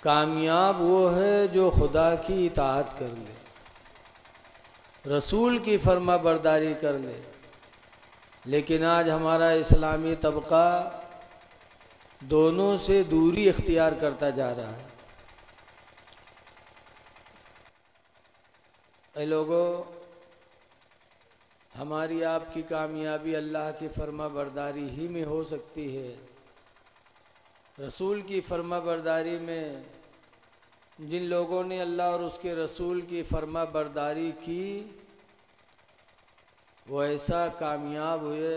कामयाब वो है जो खुदा की इताअत कर ले, रसूल की फर्मा बरदारी कर ले। लेकिन आज हमारा इस्लामी तबका दोनों से दूरी इख्तियार करता जा रहा है। ऐ लोगों, हमारी आपकी कामयाबी अल्लाह की फर्मा बरदारी ही में हो सकती है। रसूल की फर्मा बरदारी में जिन लोगों ने अल्लाह और उसके रसूल की फर्मा बरदारी की वो ऐसा कामयाब हुए।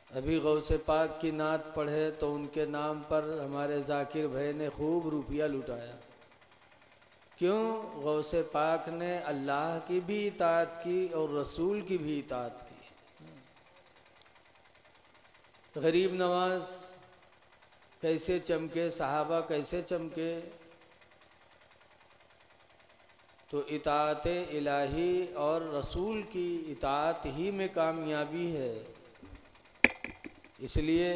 अभी गौसे पाक की नात पढ़े तो उनके नाम पर हमारे जाकिर भाई ने खूब रुपया लुटाया। क्यों? गौसे पाक ने अल्लाह की भी इताअत की और रसूल की भी इताअत की। गरीब नवाज कैसे चमके, सहाबा कैसे चमके, तो इताअत इलाही और रसूल की इताअत ही में कामयाबी है। इसलिए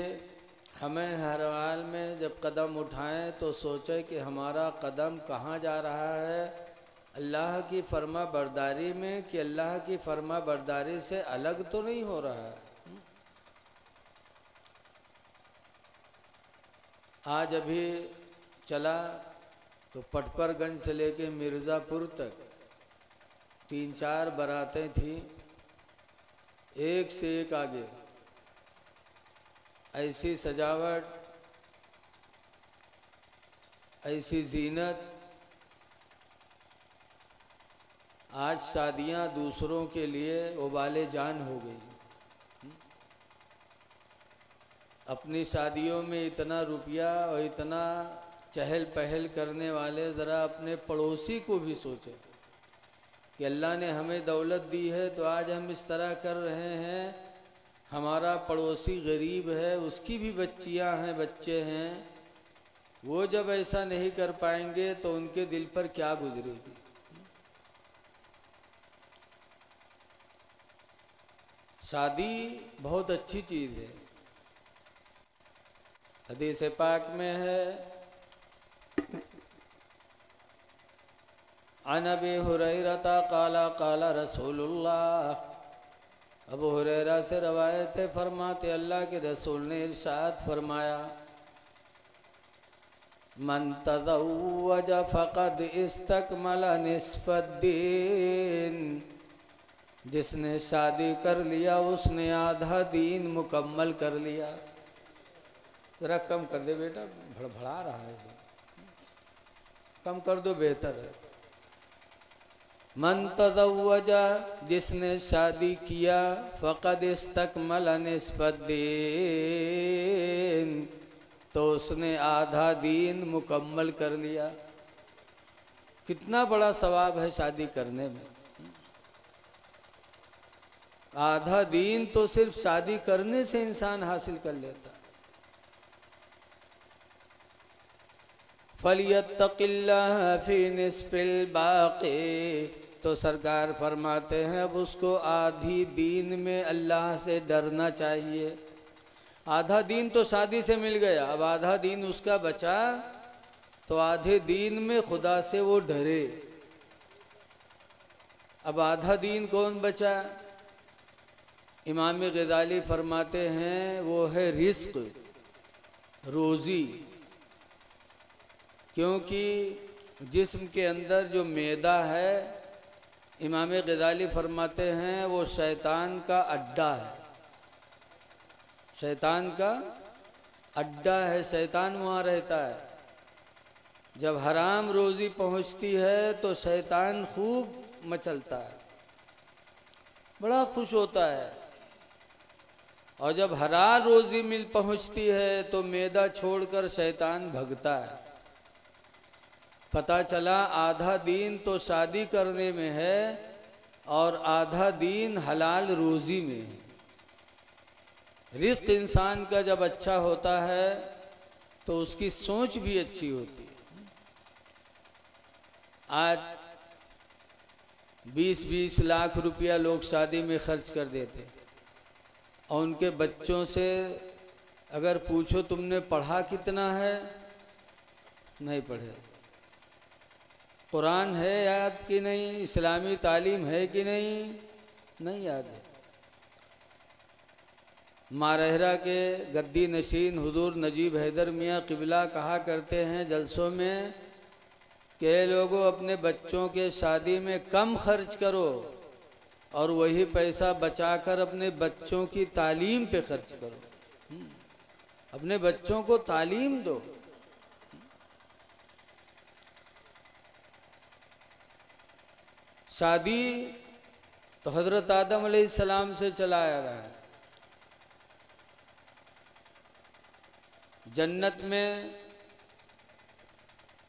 हमें हर हाल में जब कदम उठाएं तो सोचें कि हमारा कदम कहाँ जा रहा है, अल्लाह की फर्मा बरदारी में कि अल्लाह की फर्मा बरदारी से अलग तो नहीं हो रहा है। आज अभी चला तो पटपरगंज से लेके मिर्ज़ापुर तक 3-4 बारातें थी, एक से एक आगे। ऐसी सजावट, ऐसी जीनत। आज शादियां दूसरों के लिए उबाले जान हो गई। अपनी शादियों में इतना रुपया और इतना चहल पहल करने वाले ज़रा अपने पड़ोसी को भी सोचें कि अल्लाह ने हमें दौलत दी है तो आज हम इस तरह कर रहे हैं। हमारा पड़ोसी गरीब है, उसकी भी बच्चियां हैं, बच्चे हैं, वो जब ऐसा नहीं कर पाएंगे तो उनके दिल पर क्या गुजरेगी। शादी बहुत अच्छी चीज़ है। हदीस पाक में है, अन अबी हुरैरता काला काला रसूलुल्लाह। अबू हुरैरा से रवायत है, फरमाते अल्लाह के रसूल ने इरशाद फरमाया, मन तज़व्वज फ़क़द इस्तकमल निस्फ़द्दीन। जिसने शादी कर लिया उसने आधा दीन मुकम्मल कर लिया। ज़रा कम कर दे बेटा, भड़बड़ा रहा है, कम कर दो, बेहतर है। मन तज़व्वजा, जिसने शादी किया, फ़क़द इस्तकमल निस्फ़द्दीन, तो उसने आधा दीन मुकम्मल कर लिया। कितना बड़ा सवाब है शादी करने में। आधा दीन तो सिर्फ शादी करने से इंसान हासिल कर लेता है। फ़लियत्तक़िल्लाह फ़ी निस्फ़िल बाक़ी, तो सरकार फरमाते हैं अब उसको आधी दीन में अल्लाह से डरना चाहिए। आधा दीन तो शादी से मिल गया, अब आधा दीन उसका बचा तो आधे दीन में खुदा से वो डरे। अब आधा दीन कौन बचा? इमाम ग़ज़ाली फरमाते हैं वो है रिस्क, रोज़ी। क्योंकि जिस्म के अंदर जो मैदा है, इमाम ग़ज़ाली फरमाते हैं वो शैतान का अड्डा है। शैतान का अड्डा है, शैतान वहाँ रहता है। जब हराम रोज़ी पहुँचती है तो शैतान खूब मचलता है, बड़ा खुश होता है। और जब हराम रोज़ी मिल पहुँचती है तो मैदा छोड़कर शैतान भगता है। पता चला आधा दीन तो शादी करने में है और आधा दीन हलाल रोज़ी में है। रिज़्क़ इंसान का जब अच्छा होता है तो उसकी सोच भी अच्छी होती है। आज 20-20 लाख रुपया लोग शादी में खर्च कर देते और उनके बच्चों से अगर पूछो तुमने पढ़ा कितना है नहीं पढ़े। कुरान है याद कि नहीं, इस्लामी तालीम है कि नहीं याद है। मारहरा के गद्दी नशीन हुजूर नजीब हैदर मियाँ क़िबला कहा करते हैं जलसों में कि लोगों अपने बच्चों के शादी में कम खर्च करो और वही पैसा बचाकर अपने बच्चों की तालीम पे खर्च करो। अपने बच्चों को तालीम दो। शादी तो हज़रत आदम अलैहिस्सलाम से चला आ रहा है। जन्नत में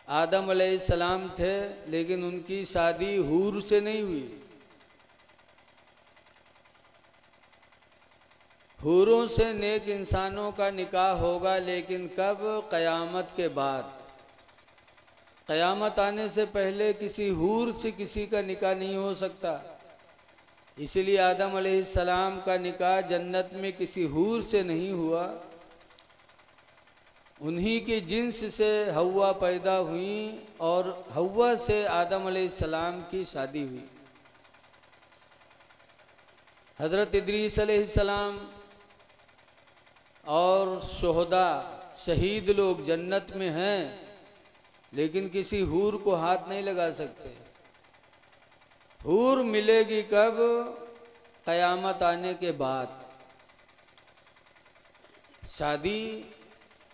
आदम अलैहिस्सलाम थे, लेकिन उनकी शादी हूर से नहीं हुई। हूरों से नेक इंसानों का निकाह होगा, लेकिन कब? क़यामत के बाद। क़यामत आने से पहले किसी हूर से किसी का निकाह नहीं हो सकता। इसलिए आदम अलैहिस्सलाम का निकाह जन्नत में किसी हूर से नहीं हुआ। उन्हीं के जिन्स से हव्वा पैदा हुई और हव्वा से आदम अलैहिस्सलाम की शादी हुई। हज़रत इदरीस अलैहिस्सलाम और शुहदा शहीद लोग जन्नत में हैं, लेकिन किसी हूर को हाथ नहीं लगा सकते। हूर मिलेगी कब? क़यामत आने के बाद। शादी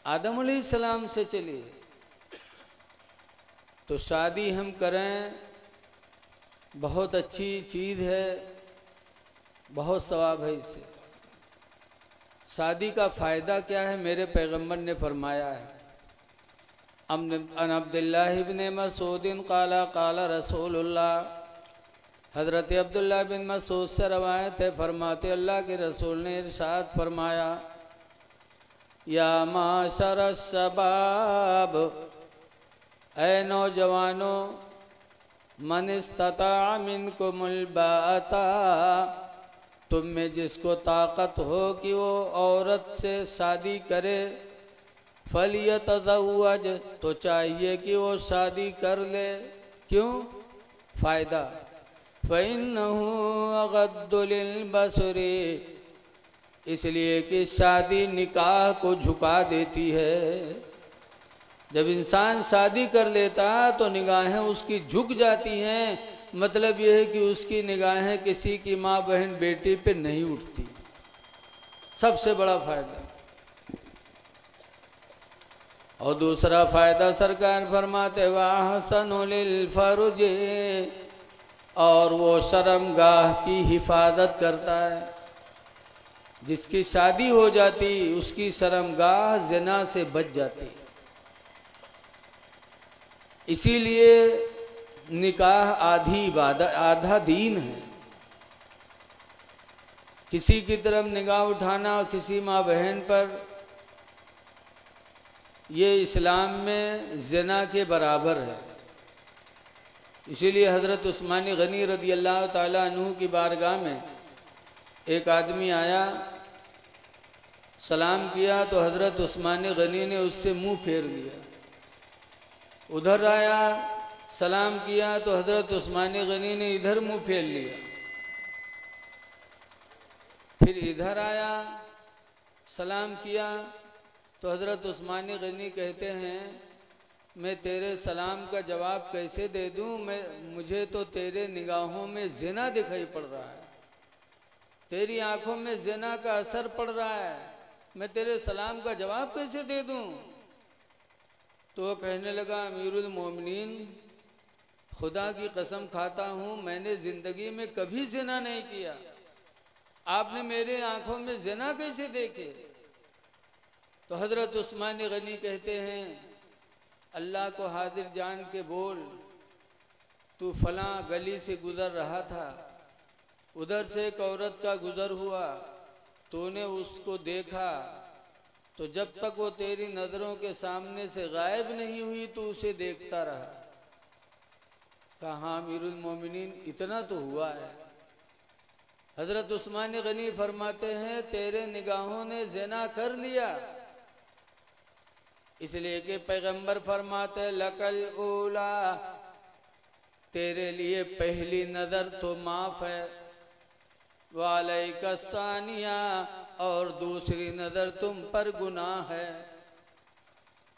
आदम अलैहिस्सलाम से चली, तो शादी हम करें, बहुत अच्छी चीज़ है, बहुत सवाब है इससे। शादी का फ़ायदा क्या है? मेरे पैगंबर ने फरमाया है, अन अब्दुल्लाह इब्न मसूद क़ाला क़ाला रसूलुल्लाह। हज़रत अब्दुल्लाह बिन मसूद से रवायत है, फरमाते अल्लाह के रसूल ने इरशाद फरमाया, या माशर शबाब, ऐ नौजवानों, मन इस्तता मिनकुमुल बाअता, तुम में जिसको ताकत हो कि वो औरत से शादी करे, फलियतज़व्वज, तो चाहिए कि वो शादी कर ले। क्यों? फ़ायदा, फ़इन्नहु अग़द्दु लिलबसरी, इसलिए कि शादी निकाह को झुका देती है। जब इंसान शादी कर लेता तो निगाहें उसकी झुक जाती हैं। मतलब यह है कि उसकी निगाहें किसी की माँ बहन बेटी पे नहीं उठती। सबसे बड़ा फ़ायदा। और दूसरा फ़ायदा सरकार फरमाते वाहसनु लिल फरुज, और वो शर्मगाह की हिफाजत करता है। जिसकी शादी हो जाती उसकी शर्मगाह ज़िना से बच जाती। इसीलिए निकाह आधी इबादत आधा दीन है। किसी की तरफ निगाह उठाना किसी माँ बहन पर, ये इस्लाम में ज़िना के बराबर है। इसीलिए हज़रत उस्मान गनी रज़ी अल्लाह ताला अन्हु की बारगाह में एक आदमी आया, सलाम किया तो हज़रत उस्मान गनी ने उससे मुंह फेर लिया। उधर आया, सलाम किया तो हज़रत उस्मान गनी ने इधर मुंह फेर लिया। फिर इधर आया, सलाम किया तो हज़रत उस्मान गनी कहते हैं, मैं तेरे सलाम का जवाब कैसे दे दूं? मुझे तो तेरे निगाहों में ज़िना दिखाई पड़ रहा है, तेरी आंखों में ज़िना का असर पड़ रहा है, मैं तेरे सलाम का जवाब कैसे दे दूं? तो वो कहने लगा, अमीरुल मोमिनीन, खुदा की कसम खाता हूँ मैंने ज़िंदगी में कभी ज़िना नहीं किया, आपने मेरे आंखों में ज़िना कैसे देखे? तो हज़रत उस्मान गनी कहते हैं, अल्लाह को हाजिर जान के बोल, तू फलां गली से गुज़र रहा था, उधर से एक औरत का गुज़र हुआ, तूने उसको देखा, तो जब तक वो तेरी नज़रों के सामने से गायब नहीं हुई तो उसे देखता रहा। कहा, अमीरुल मोमिनीन, इतना तो हुआ है। हज़रत उस्मान गनी फरमाते हैं, तेरे निगाहों ने ज़िना कर लिया, इसलिए कि पैगंबर फरमाते लकल ऊला, तेरे लिए पहली नज़र तो माफ़ है, वालैका सानिया, और दूसरी नज़र तुम पर गुनाह है।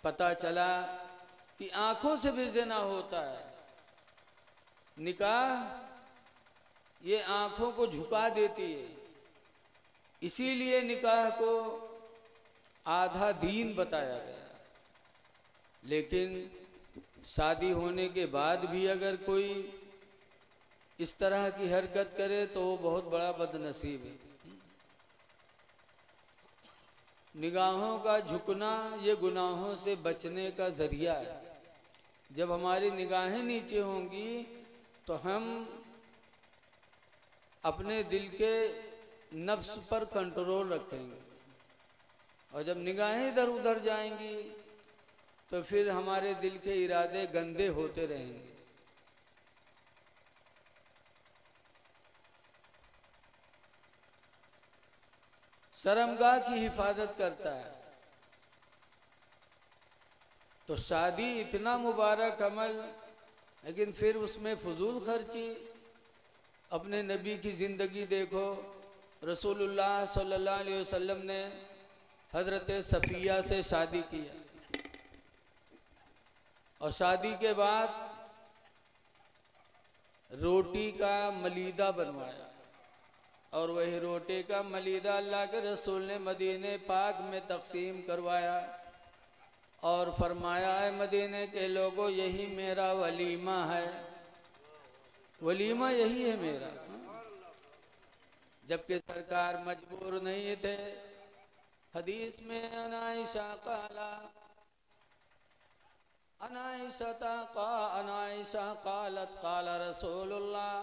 पता चला कि आंखों से भी ज़िना होता है। निकाह ये आंखों को झुका देती है, इसीलिए निकाह को आधा दीन बताया गया। लेकिन शादी होने के बाद भी अगर कोई इस तरह की हरकत करे तो वो बहुत बड़ा बदनसीब है। निगाहों का झुकना ये गुनाहों से बचने का ज़रिया है। जब हमारी निगाहें नीचे होंगी तो हम अपने दिल के नफ्स पर कंट्रोल रखेंगे, और जब निगाहें इधर उधर जाएंगी तो फिर हमारे दिल के इरादे गंदे होते रहेंगे। शर्मगाह की हिफाजत करता है। तो शादी इतना मुबारक अमल, लेकिन फिर उसमें फजूल खर्ची। अपने नबी की ज़िंदगी देखो, रसूलुल्लाह सल्लल्लाहु अलैहि वसल्लम ने हज़रत सफ़िया से शादी किया, और शादी के बाद रोटी का मलीदा बनवाया, और वही रोटी का मलीदा अल्लाह के रसूल ने मदीने पाक में तकसीम करवाया और फरमाया है मदीने के लोगों, यही मेरा वलीमा है, वलीमा यही है मेरा। जबकि सरकार मजबूर नहीं थे। हदीस में अनाइशा कालत काल रसूलुल्लाह,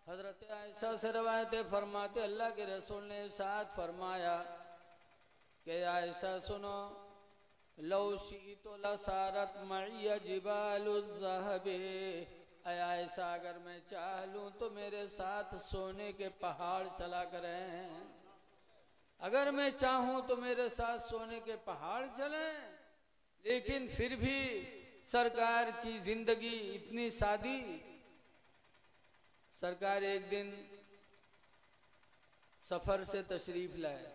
हजरत आयशा से रवायत फरमाते अल्लाह के रसूल ने इरशाद फरमाया कि आयशा सुनो, लौ शीतो लसारत मइया जिबालुज़ ज़हबी, आयशा अगर मैं चाह लूँ तो मेरे साथ सोने के पहाड़ चला करें। अगर मैं चाहूँ तो मेरे साथ सोने के पहाड़ चलें। लेकिन फिर भी सरकार की जिंदगी इतनी सादी। सरकार एक दिन सफ़र से तशरीफ़ लाए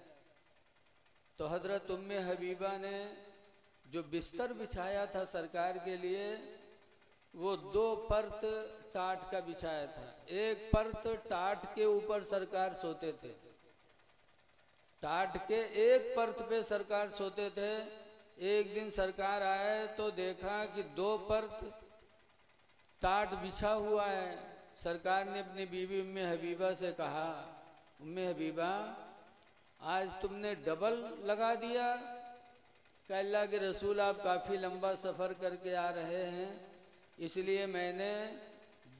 तो हज़रत उम्मे हबीबा ने जो बिस्तर बिछाया था सरकार के लिए, वो 2 परत टाट का बिछाया था। एक परत टाट के ऊपर सरकार सोते थे, टाट के एक परत पे सरकार सोते थे। एक दिन सरकार आए तो देखा कि 2 परत टाट बिछा हुआ है। सरकार ने अपनी बीवी उम्मे हबीबा से कहा, उम्मे हबीबा आज तुमने डबल लगा दिया। कि अल्लाह के रसूल आप काफ़ी लंबा सफ़र करके आ रहे हैं, इसलिए मैंने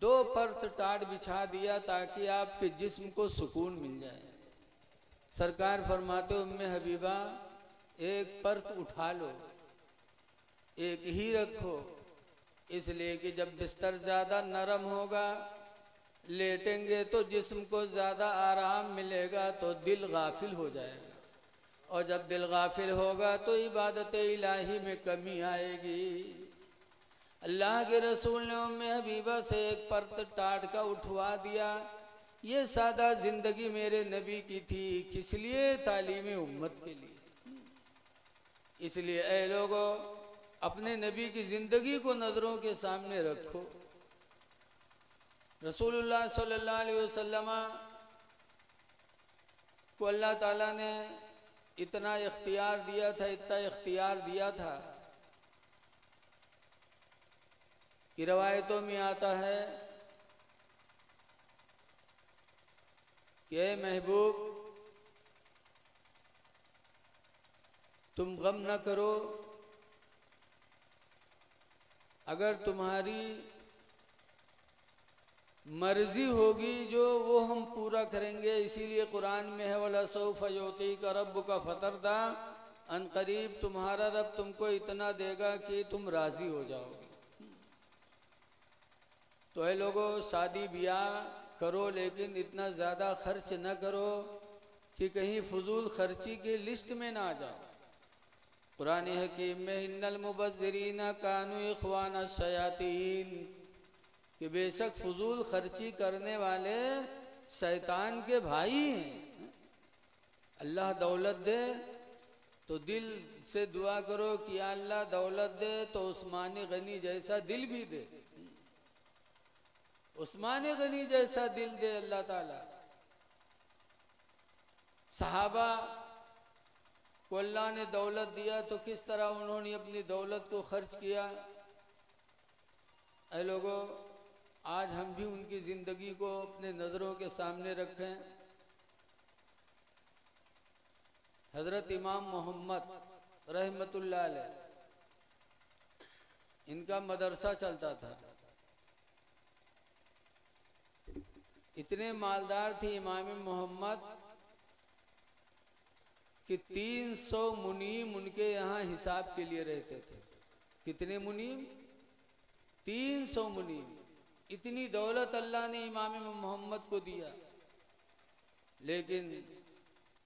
2 परत टाट बिछा दिया ताकि आपके जिस्म को सुकून मिल जाए। सरकार फरमाते उम्मे हबीबा एक परत उठा लो, एक ही रखो, इसलिए कि जब बिस्तर ज़्यादा नरम होगा, लेटेंगे तो जिस्म को ज़्यादा आराम मिलेगा, तो दिल गाफिल हो जाएगा, और जब दिल गाफिल होगा तो इबादत इलाही में कमी आएगी। अल्लाह के रसूल ने उम्मे हबीबा से एक परत टाट का उठवा दिया। ये सादा ज़िंदगी मेरे नबी की थी, किस लिए? तालीम उम्मत के लिए। इसलिए ऐ लोगों, अपने नबी की ज़िंदगी को नज़रों के सामने रखो। रसूलुल्लाह सल्लल्लाहु अलैहि वसल्लम को अल्लाह ताला ने इतना इख्तियार दिया था, इतना इख्तियार दिया था कि रवायतों में आता है कि ऐ महबूब, तुम गम न करो, अगर तुम्हारी मर्जी होगी जो वो हम पूरा करेंगे। इसीलिए कुरान में है वला सौफ युतीका रब्बुका फतरदा, अनकरीब तुम्हारा रब तुमको इतना देगा कि तुम राज़ी हो जाओगे। तो ऐ लोगों, शादी ब्याह करो, लेकिन इतना ज़्यादा खर्च न करो कि कहीं फजूल खर्ची के लिस्ट में ना आ जाओ। कुरान हकीम में इन्नल मुबज़्ज़िरीन कानू इख्वान शयातीन, कि बेशक फजूल खर्ची करने वाले शैतान के भाई हैं। अल्लाह दौलत दे तो दिल से दुआ करो कि या अल्लाह दौलत दे तो उस्मान गनी जैसा दिल भी दे, उस्मान गनी जैसा दिल दे अल्लाह ताला। सहाबा को अल्लाह ने दौलत दिया तो किस तरह उन्होंने अपनी दौलत को खर्च किया। ऐ लोगों, आज हम भी उनकी ज़िंदगी को अपने नज़रों के सामने रखें। हज़रत इमाम मोहम्मद रहमतुल्लाह अलैह, इनका मदरसा चलता था। इतने मालदार थे इमाम मोहम्मद कि 300 मुनीम उनके यहाँ हिसाब के लिए रहते थे। कितने मुनीम? 300 मुनीम। इतनी दौलत अल्लाह ने इमाम मोहम्मद को दिया, लेकिन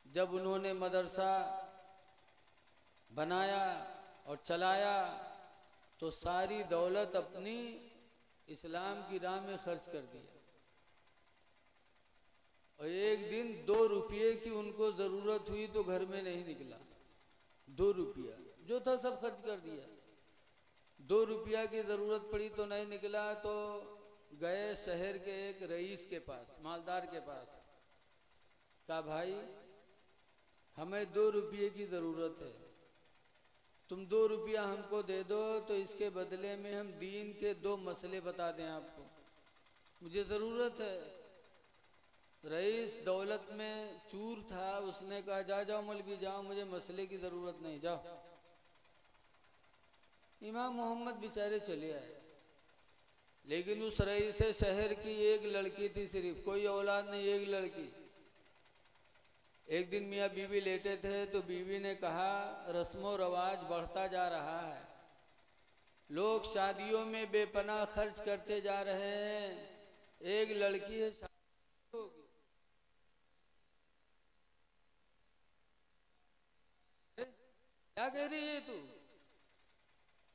जब उन्होंने मदरसा बनाया और चलाया तो सारी दौलत अपनी इस्लाम की राह में खर्च कर दिया। और एक दिन 2 रुपये की उनको ज़रूरत हुई तो घर में नहीं निकला। 2 रुपया जो था सब खर्च कर दिया। 2 रुपया की ज़रूरत पड़ी तो नहीं निकला, तो गए शहर के एक रईस के पास, मालदार के पास। कहा भाई हमें 2 रुपये की ज़रूरत है, तुम 2 रुपया हमको दे दो तो इसके बदले में हम दीन के 2 मसले बता दें आपको, मुझे ज़रूरत है। रईस दौलत में चूर था, उसने कहा जा जाओ मौलवी जाओ, मुझे मसले की ज़रूरत नहीं, जाओ। इमाम मोहम्मद बेचारे चले आए, लेकिन उस रईस शहर की एक लड़की थी, सिर्फ कोई औलाद नहीं, एक लड़की। एक दिन मियाँ बीवी लेटे थे तो बीवी ने कहा रस्मो रवाज बढ़ता जा रहा है, लोग शादियों में बेपनाह खर्च करते जा रहे हैं, एक लड़की है शादी होगी। क्या कह रही है तू?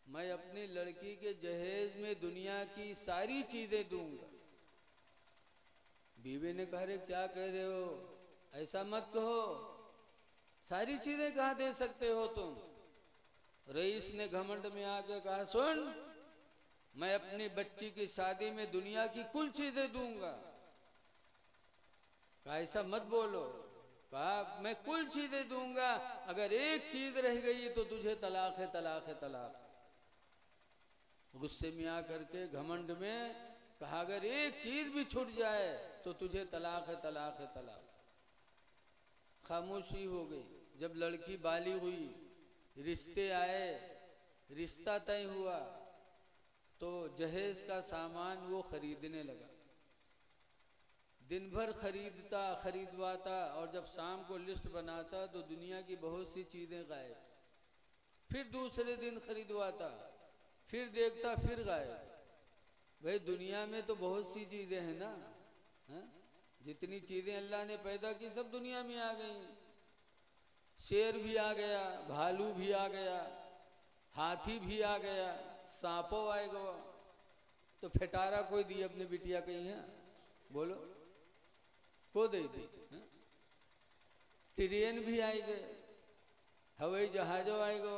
मैं अपनी लड़की के जहेज में दुनिया की सारी चीजें दूंगा। बीवी ने कहा रे क्या कह रहे हो, ऐसा मत कहो, सारी चीजें कहाँ दे सकते हो तुम। रईस ने घमंड में आके कहा सुन, मैं अपनी बच्ची की शादी में दुनिया की कुल चीजें दूंगा। कहा ऐसा मत बोलो। कहा मैं कुल चीजें दूंगा, अगर एक चीज रह गई तो तुझे तलाक है, तलाक है, तलाक। गुस्से में आकर के घमंड में कहा अगर एक चीज भी छूट जाए तो तुझे तलाक है, तलाक है, तलाक। खामोशी हो गई। जब लड़की बालिग हुई, रिश्ते आए, रिश्ता तय हुआ, तो जहेज का सामान वो खरीदने लगा। दिन भर खरीदता खरीदवाता, और जब शाम को लिस्ट बनाता तो दुनिया की बहुत सी चीज़ें गायब। फिर दूसरे दिन खरीदवाता, फिर देखता, फिर गायब। भाई दुनिया में तो बहुत सी चीज़ें हैं ना, है? जितनी चीज़ें अल्लाह ने पैदा की सब दुनिया में आ गई। शेर भी आ गया, भालू भी आ गया, हाथी भी आ गया, सांपो आएगा। तो फिटारा कोई दी अपने बिटिया कहीं है? बोलो को दे दी? ट्रेन भी आए गए, हवाई जहाजों आएगा।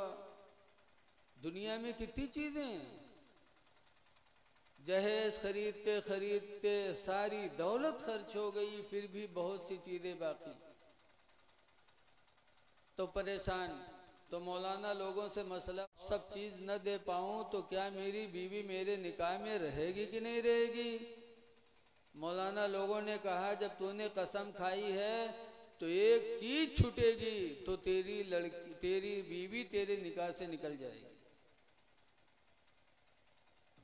दुनिया में कितनी चीजें हैं। जहेज खरीदते खरीदते सारी दौलत खर्च हो गई, फिर भी बहुत सी चीजें बाकी। तो परेशान। तो मौलाना लोगों से मसला, सब चीज न दे पाऊं तो क्या मेरी बीवी मेरे निकाह में रहेगी कि नहीं रहेगी? मौलाना लोगों ने कहा जब तूने कसम खाई है तो एक चीज छूटेगी तो तेरी लड़की, तेरी बीवी तेरे निकाह से निकल जाएगी।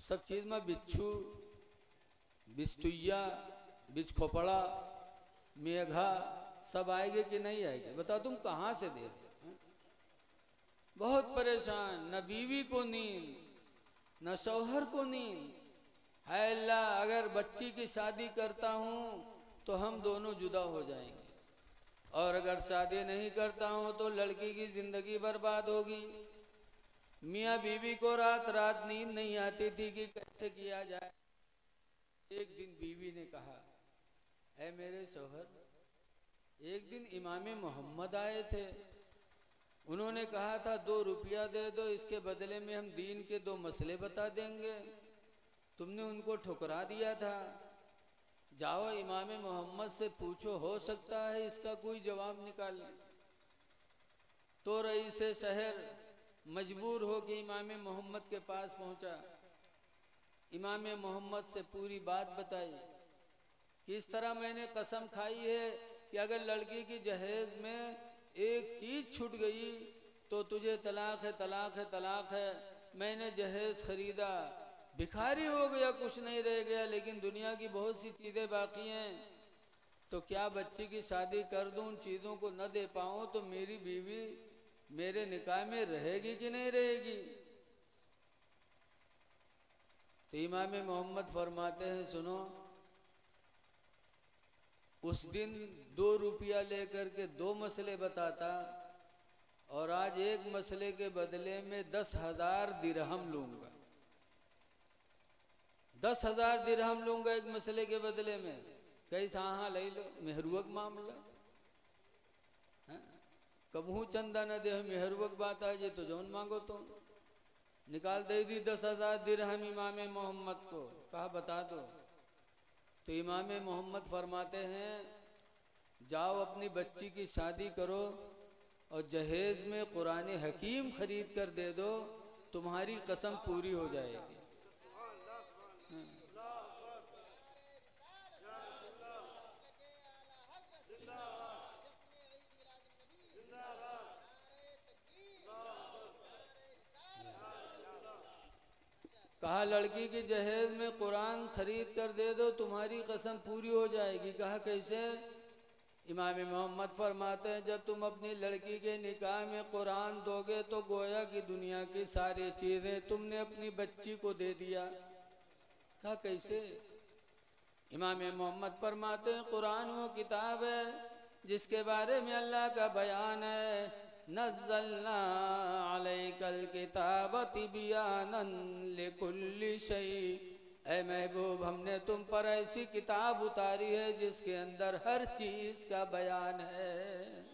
सब चीज में बिच्छू, बिस्तुइया, बिच खोपड़ा, मेघा सब आएंगे कि नहीं आएंगे? बताओ तुम कहाँ से दे? बहुत परेशान, न बीवी को नींद, न शौहर को नींद। है अल्लाह, अगर बच्ची की शादी करता हूँ तो हम दोनों जुदा हो जाएंगे। और अगर शादी नहीं करता हूँ तो लड़की की जिंदगी बर्बाद होगी। मियाँ बीवी को रात रात नींद नहीं आती थी कि कैसे किया जाए। एक दिन बीवी ने कहा, ऐ मेरे शौहर, एक दिन इमाम मोहम्मद आए थे, उन्होंने कहा था 2 रुपया दे दो, इसके बदले में हम दीन के 2 मसले बता देंगे। तुमने उनको ठुकरा दिया था। जाओ इमाम मोहम्मद से पूछो, हो सकता है इसका कोई जवाब निकाले। तो रईस शहर मजबूर हो कि इमाम मोहम्मद के पास पहुंचा। इमाम मोहम्मद से पूरी बात बताई कि इस तरह मैंने कसम खाई है कि अगर लड़की की जहेज में एक चीज छूट गई तो तुझे तलाक है, तलाक है, तलाक है। मैंने जहेज खरीदा, भिखारी हो गया, कुछ नहीं रह गया, लेकिन दुनिया की बहुत सी चीजें बाकी हैं। तो क्या बच्ची की शादी कर दूं, उन चीजों को न दे पाऊं तो मेरी बीवी मेरे निकाह में रहेगी कि नहीं रहेगी? तो इमाम मोहम्मद फरमाते हैं, सुनो, उस दिन 2 रुपया लेकर के 2 मसले बताता और आज एक मसले के बदले में 10,000 दिरहम लूंगा। 10,000 दिरहम लूंगा एक मसले के बदले में। कैसा? हाँ ले लो, मेहरुवक मामला। कबहू चंदा न दे, मेहरुवक बात आ जाए तो जौन मांगो तो निकाल दे दी 10,000 दिरहम इमाम मोहम्मद को। कहा बता दो। तो इमाम मोहम्मद फरमाते हैं, जाओ अपनी बच्ची की शादी करो और जहेज में कुरान हकीम खरीद कर दे दो, तुम्हारी कसम पूरी हो जाएगी। कहा लड़की की जहेज में कुरान खरीद कर दे दो, तुम्हारी कसम पूरी हो जाएगी। कहा कैसे? इमाम मोहम्मद फरमाते हैं, जब तुम अपनी लड़की के निकाह में कुरान दोगे तो गोया कि दुनिया की सारी चीज़ें तुमने अपनी बच्ची को दे दिया। कहा कैसे? इमाम मोहम्मद फरमाते हैं, कुरान वो किताब है जिसके बारे में अल्लाह का बयान है, नज़्ज़लना अलैकल किताब तिबयानन लिकुल्लि शै। ऐ महबूब, हमने तुम पर ऐसी किताब उतारी है जिसके अंदर हर चीज का बयान है।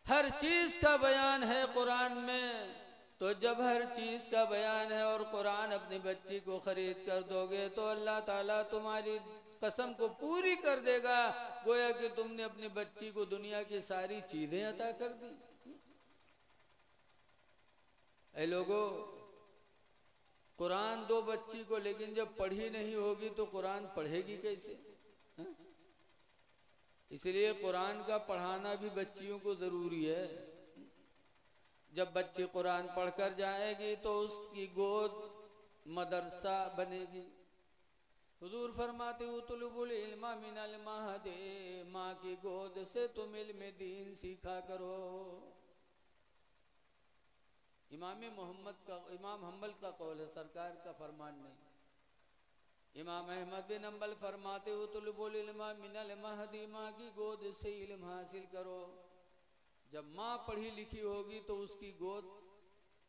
हर चीज का बयान है कुरान में। तो जब हर चीज का बयान है और कुरान अपनी बच्ची को खरीद कर दोगे तो अल्लाह ताला तुम्हारी कसम को पूरी कर देगा, गोया कि तुमने अपनी बच्ची को दुनिया की सारी चीजें अता कर दी। ऐ लोगों, कुरान दो बच्ची को, लेकिन जब पढ़ी नहीं होगी तो कुरान पढ़ेगी कैसे? इसलिए कुरान का पढ़ाना भी बच्चियों को जरूरी है। जब बच्ची कुरान पढ़कर जाएगी तो उसकी गोद मदरसा बनेगी। हुजूर फरमाते उतलुबुल इल्मा मिनल महदे, माँ की गोद से तुम इल्म दीन सीखा करो। इमाम हम्बल का कौल है, सरकार का फरमान नहीं। इमाम अहमद बिन हम्बल फरमाते उतलुबुल इल्मा मिनल महदी, माँ की गोद से इल्म हासिल करो। जब माँ पढ़ी लिखी होगी तो उसकी गोद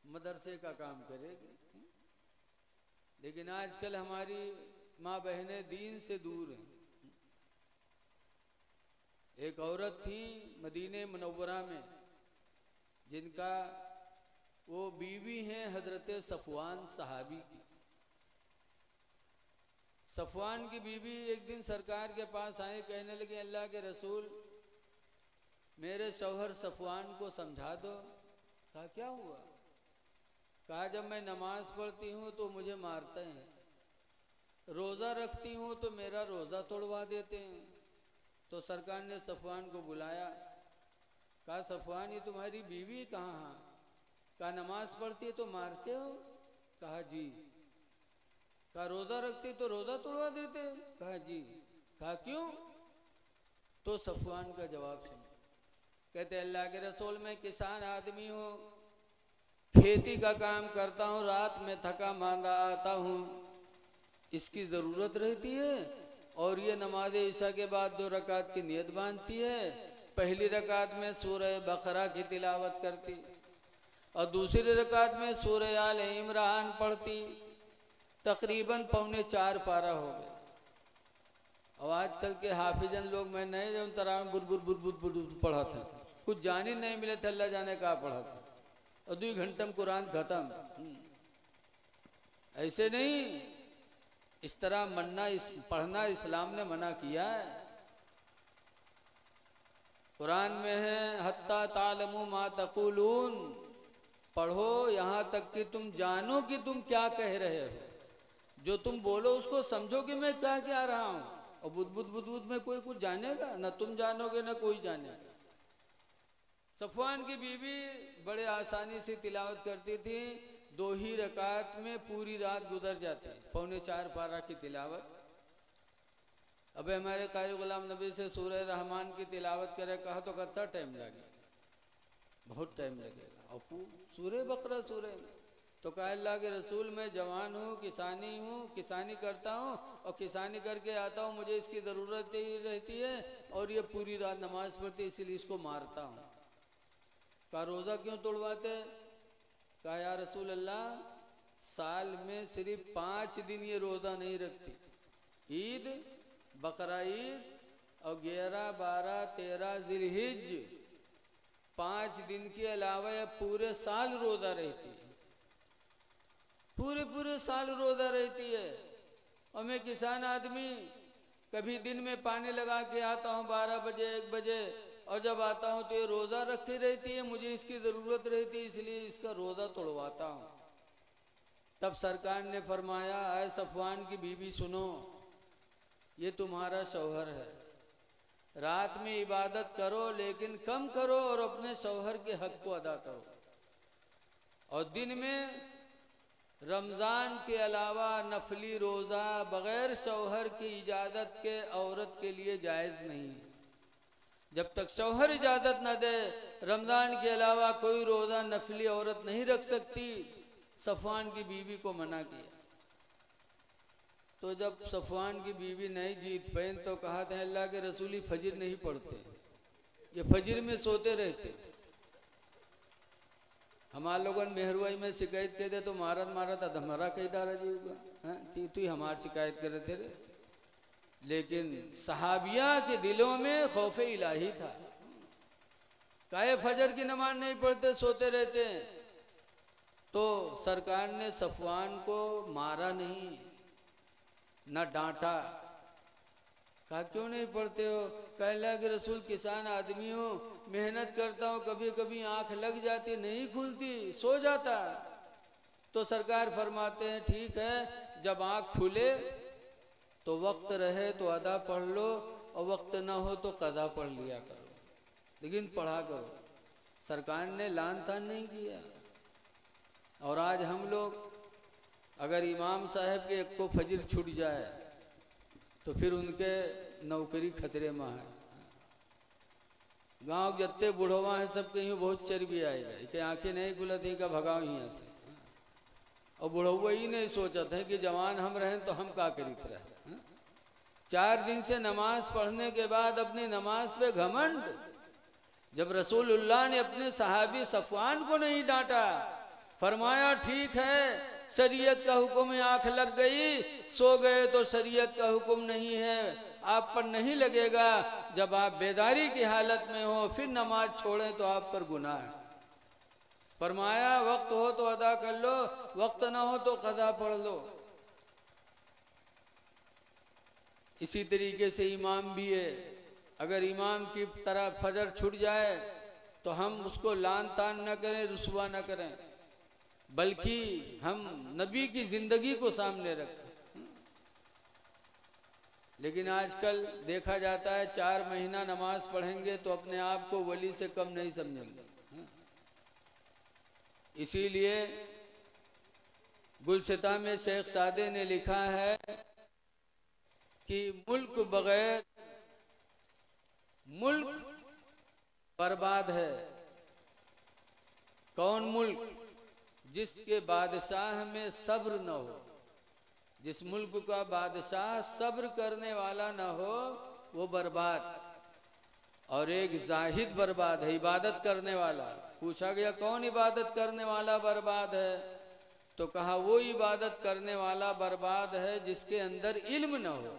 मदरसे का काम करेगी। लेकिन आजकल हमारी माँ बहनें दीन से दूर हैं। एक औरत थी मदीने मुनव्वरा में, जिनका वो बीवी हैं हजरत सफवान सहाबी की। सफवान की बीवी एक दिन सरकार के पास आए, कहने लगे, अल्लाह के रसूल, मेरे शौहर सफवान को समझा दो। कहा क्या हुआ? कहा जब मैं नमाज पढ़ती हूँ तो मुझे मारते हैं, रोज़ा रखती हूँ तो मेरा रोज़ा तोड़वा देते हैं। तो सरकार ने सफवान को बुलाया। कहा सफवान, ये तुम्हारी बीवी कहाँ है? कहा नमाज पढ़ती है तो मारते हो? कहा जी। कहा रोज़ा रखती तो रोज़ा तोड़वा देते? कहा जी। कहा क्यों? तो सफवान का जवाब सुनो। कहते अल्लाह के रसूल, मैं किसान आदमी हूँ, खेती का काम करता हूँ, रात में थका मांदा आता हूँ, इसकी ज़रूरत रहती है, और ये नमाज ईशा के बाद 2 रकात की नियत बांधती है, पहली रकात में सूरह बकरा की तिलावत करती और दूसरी रकात में सूरह आल इमरान पढ़ती। तकरीबन 3.25 पारा हो गए। और आजकल के हाफिजन लोग मैं नहीं जो तरह में बुर पढ़ा था, कुछ जान ही नहीं मिले थे, अल्लाह जाने कहाँ पढ़ा था, और 2 घंटे में कुरान खत्म। ऐसे नहीं, इस तरह पढ़ना इस्लाम ने मना किया है। कुरान में है हत्ता तालमू मा तकुलून, पढ़ो यहाँ तक कि तुम जानो कि तुम क्या कह रहे हो, जो तुम बोलो उसको समझो कि मैं क्या कह रहा हूँ। और बुद्ध में कोई कुछ जानेगा? ना तुम जानोगे ना कोई जानेगा। सफवान की बीवी बड़े आसानी से तिलावत करती थी, 2 ही रकात में पूरी रात गुजर जाती, 3.25 पारा की तिलावत। अब हमारे कारी गुलाम नबी से सूरह रहमान की तिलावत करे कहा तो कितना टाइम लगे, बहुत टाइम लगेगा। और सूरह बकरा सूरह में तो कहा अल्लाह के रसूल मैं जवान हूँ, किसानी करता हूँ और किसानी करके आता हूँ, मुझे इसकी ज़रूरत ही रहती है और ये पूरी रात नमाज पढ़ती, इसीलिए इसको मारता हूँ। कहा रोज़ा क्यों तोड़वाते? कहा या रसूल अल्लाह साल में सिर्फ 5 दिन ये रोज़ा नहीं रखती, ईद, बकरा ईद और 11, 12, 13 ज़िलहिज, 5 दिन के अलावा यह पूरे साल रोज़ा रहती है, पूरे साल रोज़ा रहती है। और मैं किसान आदमी, कभी दिन में पानी लगा के आता हूँ 12 बजे 1 बजे, और जब आता हूँ तो ये रोज़ा रखती रहती है, मुझे इसकी ज़रूरत रहती है, इसलिए इसका रोज़ा तोड़वाता हूँ। तब सरकार ने फरमाया आए सफवान की बीवी सुनो, ये तुम्हारा शौहर है, रात में इबादत करो लेकिन कम करो और अपने शौहर के हक को अदा करो, और दिन में रमज़ान के अलावा नफली रोज़ा बग़ैर शौहर की इजाज़त के औरत के लिए जायज़ नहीं है। जब तक शौहर इजाज़त न दे रमज़ान के अलावा कोई रोज़ा नफली औरत नहीं रख सकती। सफ़वान की बीवी को मना किया। तो जब सफ़वान की बीवी नहीं जीत पाई तो कहा था अल्लाह के रसूल फजर नहीं पढ़ते, ये फजर में सोते रहते। हमारे लोगों ने मेहरवाई में शिकायत कह दे तो मारा था हमारा कही डाला जी कि तू हमारी शिकायत करे थे। लेकिन सहाबिया के दिलों में खौफ इलाही था, काहे फजर की नमाज नहीं पढ़ते, सोते रहते हैं। तो सरकार ने सफ़वान को मारा नहीं, न डांटा। कहा क्यों नहीं पढ़ते हो? कहा अल्लाह के रसूल किसान आदमी हूँ, मेहनत करता हूँ, कभी कभी आंख लग जाती नहीं खुलती, सो जाता। तो सरकार फरमाते हैं ठीक है, जब आंख खुले तो वक्त रहे तो अदा पढ़ लो और वक्त ना हो तो कज़ा पढ़ लिया करो, लेकिन पढ़ा करो। सरकार ने लान तान नहीं किया। और आज हम लोग अगर इमाम साहब के एक को फजर छूट जाए तो फिर उनके नौकरी खतरे में है। गांव जत्ते बुढ़वा है सब कहीं बहुत चर्बी आएगा कि आंखें नहीं खुलती का भगाओ यहाँ से। और बुढ़वा ही नहीं सोचा था कि जवान हम रहें तो हम क्या करीत रहे। 4 दिन से नमाज पढ़ने के बाद अपनी नमाज पे घमंड। जब रसूलुल्लाह ने अपने सहाबी सफ़वान को नहीं डांटा, फरमाया ठीक है शरीयत का हुक्म, आंख लग गई सो गए तो शरीयत का हुक्म नहीं है, आप पर नहीं लगेगा। जब आप बेदारी की हालत में हो फिर नमाज छोड़ें तो आप पर गुनाह है। फरमाया वक्त हो तो अदा कर लो, वक्त ना हो तो कज़ा पढ़ लो। इसी तरीके से इमाम भी है, अगर इमाम की तरह फजर छूट जाए तो हम उसको लान तान न करें, रुसवा न करें, बल्कि हम नबी की जिंदगी को सामने रखें। लेकिन आजकल देखा जाता है 4 महीना नमाज पढ़ेंगे तो अपने आप को वली से कम नहीं समझेंगे। इसीलिए गुलसिता में शेख सादे ने लिखा है कि मुल्क बर्बाद है। कौन मुल्क? जिसके बादशाह में सब्र न हो। जिस मुल्क का बादशाह सब्र करने वाला न हो वो बर्बाद। और एक जाहिद बर्बाद है, इबादत करने वाला। पूछा गया कौन इबादत करने वाला बर्बाद है, तो कहा वो इबादत करने वाला बर्बाद है जिसके अंदर इल्म न हो।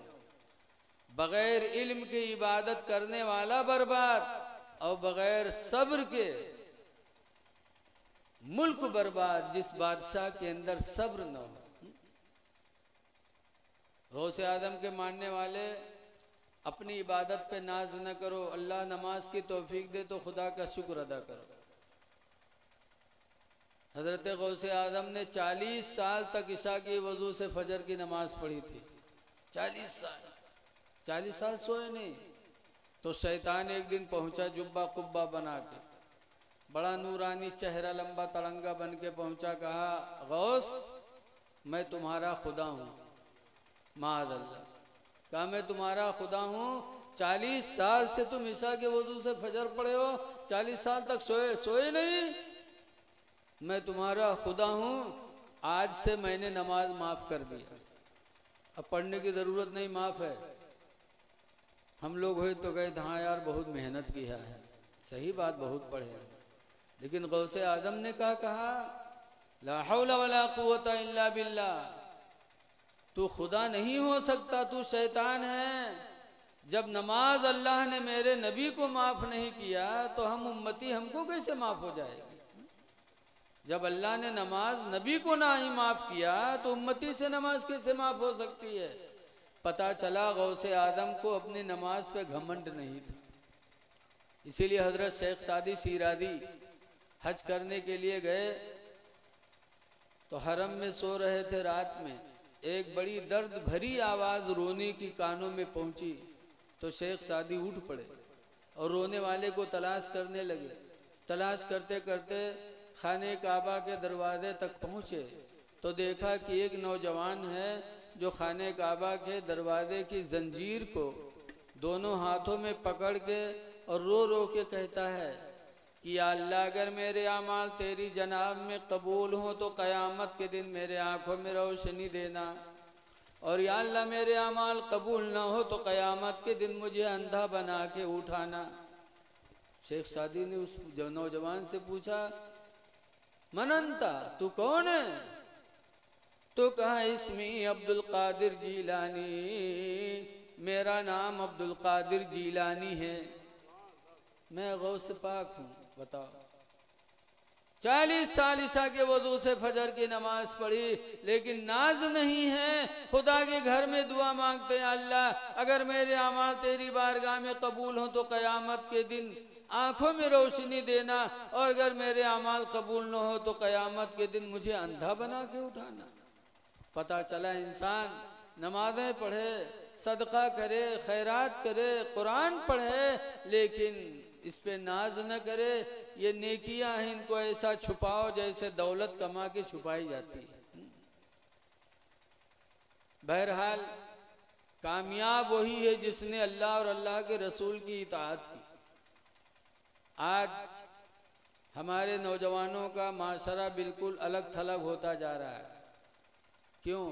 बगैर इल्म के इबादत करने वाला बर्बाद, और बगैर सब्र के मुल्क बर्बाद, जिस बादशाह के अंदर सब्र न हो। गौसे आदम के मानने वाले अपनी इबादत पे नाज न करो, अल्लाह नमाज की तौफीक दे तो खुदा का शुक्र अदा करो। हजरत गौसे आदम ने 40 साल तक ईशा की वजू से फजर की नमाज पढ़ी थी। 40 साल सोए नहीं। तो शैतान एक दिन पहुंचा जुब्बा कुब्बा बना के, बड़ा नूरानी चेहरा, लंबा तड़ंगा बन के पहुंचा। कहा गौस मैं तुम्हारा खुदा हूँ। माअल्लाह, कहा मैं तुम्हारा खुदा हूँ। 40 साल से तुम ईशा के वजू से फजर पढ़े हो, 40 साल तक सोए नहीं। मैं तुम्हारा खुदा हूँ, आज से मैंने नमाज माफ कर दिया, अब पढ़ने की ज़रूरत नहीं, माफ है। हम लोग हुए तो गए, हाँ यार बहुत मेहनत किया है, सही बात, बहुत पढ़े हैं। लेकिन गौसे आदम ने कहा ला हौला वला कुव्वता इल्ला बिल्लाह, तू खुदा नहीं हो सकता, तू शैतान है। जब नमाज अल्लाह ने मेरे नबी को माफ नहीं किया तो हम उम्मती हमको कैसे माफ हो जाएगी। जब अल्लाह ने नमाज नबी को ना ही माफ किया तो उम्मती से नमाज कैसे माफ हो सकती है। पता चला गौसे आदम को अपनी नमाज पे घमंड नहीं था। इसीलिए हजरत शेख सादी शिरादी हज करने के लिए गए तो हरम में सो रहे थे। रात में एक बड़ी दर्द भरी आवाज़ रोने की कानों में पहुंची तो शेख सादी उठ पड़े और रोने वाले को तलाश करने लगे। तलाश करते करते खाने काबा के दरवाजे तक पहुँचे तो देखा कि एक नौजवान है जो खाने काबा के दरवाजे की जंजीर को दोनों हाथों में पकड़ के और रो रो के कहता है कि या अल्लाह, अगर मेरे अमाल तेरी जनाब में कबूल हों तो क़यामत के दिन मेरे आँखों में रोशनी देना, और या अल्लाह मेरे अमाल कबूल ना हो तो क़यामत के दिन मुझे अंधा बना के उठाना। शेख सादी ने उस नौजवान से पूछा मनंता, तू कौन है? तो कहा इस्मी अब्दुल कादिर जीलानी, मेरा नाम अब्दुल कादिर जीलानी है, मैं गौस पाक हूँ। बताओ, 40 साल ईशा के वजू से फजर की नमाज पढ़ी लेकिन नाज नहीं है। खुदा के घर में दुआ मांगते हैं, अल्लाह अगर मेरे अमाल तेरी बारगाह में कबूल हो तो क़यामत के दिन आंखों में रोशनी देना, और अगर मेरे अमाल कबूल न हो तो क़यामत के दिन मुझे अंधा बना के उठाना। पता चला इंसान नमाज़ें पढ़े, सदका करे, खैरात करे, कुरान पढ़े, लेकिन इस पे नाज न करे। ये नेकियां हैं, इनको ऐसा छुपाओ जैसे दौलत कमा के छुपाई जाती है। बहरहाल कामयाब वही है जिसने अल्लाह और अल्लाह के रसूल की इताअत की। आज हमारे नौजवानों का माशरा बिल्कुल अलग थलग होता जा रहा है। क्यों?